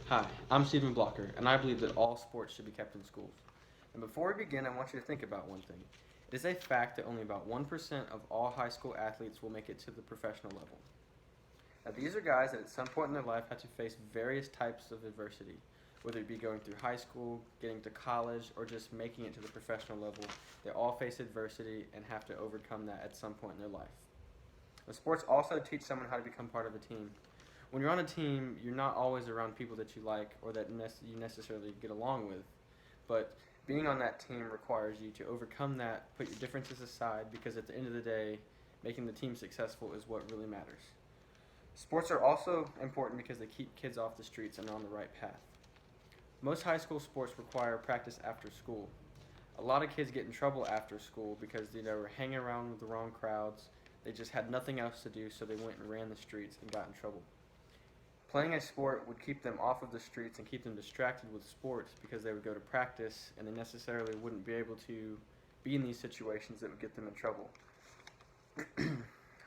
Hi, I'm Stephen Blocker, and I believe that all sports should be kept in schools. And before we begin, I want you to think about one thing. It is a fact that only about 1% of all high school athletes will make it to the professional level. Now, these are guys that at some point in their life had to face various types of adversity, whether it be going through high school, getting to college, or just making it to the professional level. They all face adversity and have to overcome that at some point in their life. Now, sports also teach someone how to become part of a team. When you're on a team, you're not always around people that you like or that you necessarily get along with. But being on that team requires you to overcome that, put your differences aside, because at the end of the day, making the team successful is what really matters. Sports are also important because they keep kids off the streets and on the right path. Most high school sports require practice after school. A lot of kids get in trouble after school because they were hanging around with the wrong crowds. They just had nothing else to do, so they went and ran the streets and got in trouble. Playing a sport would keep them off of the streets and keep them distracted with sports because they would go to practice and they necessarily wouldn't be able to be in these situations that would get them in trouble.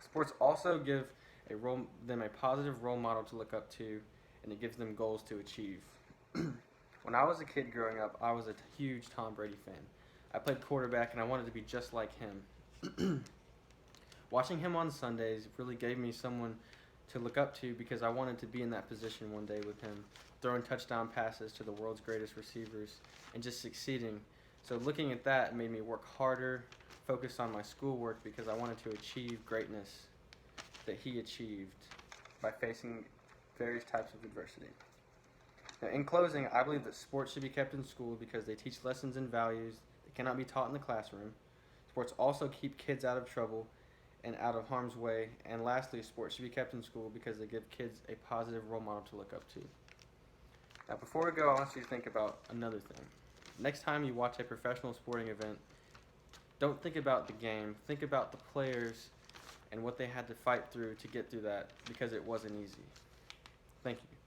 Sports also give them a positive role model to look up to, and it gives them goals to achieve. When I was a kid growing up, I was a huge Tom Brady fan. I played quarterback and I wanted to be just like him. Watching him on Sundays really gave me someone to look up to because I wanted to be in that position one day with him, throwing touchdown passes to the world's greatest receivers and just succeeding. So looking at that made me work harder, focus on my schoolwork because I wanted to achieve greatness that he achieved by facing various types of adversity. Now, in closing, I believe that sports should be kept in school because they teach lessons and values that cannot be taught in the classroom. Sports also keep kids out of trouble and out of harm's way. And lastly, sports should be kept in school because they give kids a positive role model to look up to. Now, before we go, I want you to think about another thing. Next time you watch a professional sporting event, don't think about the game. Think about the players and what they had to fight through to get through that because it wasn't easy. Thank you.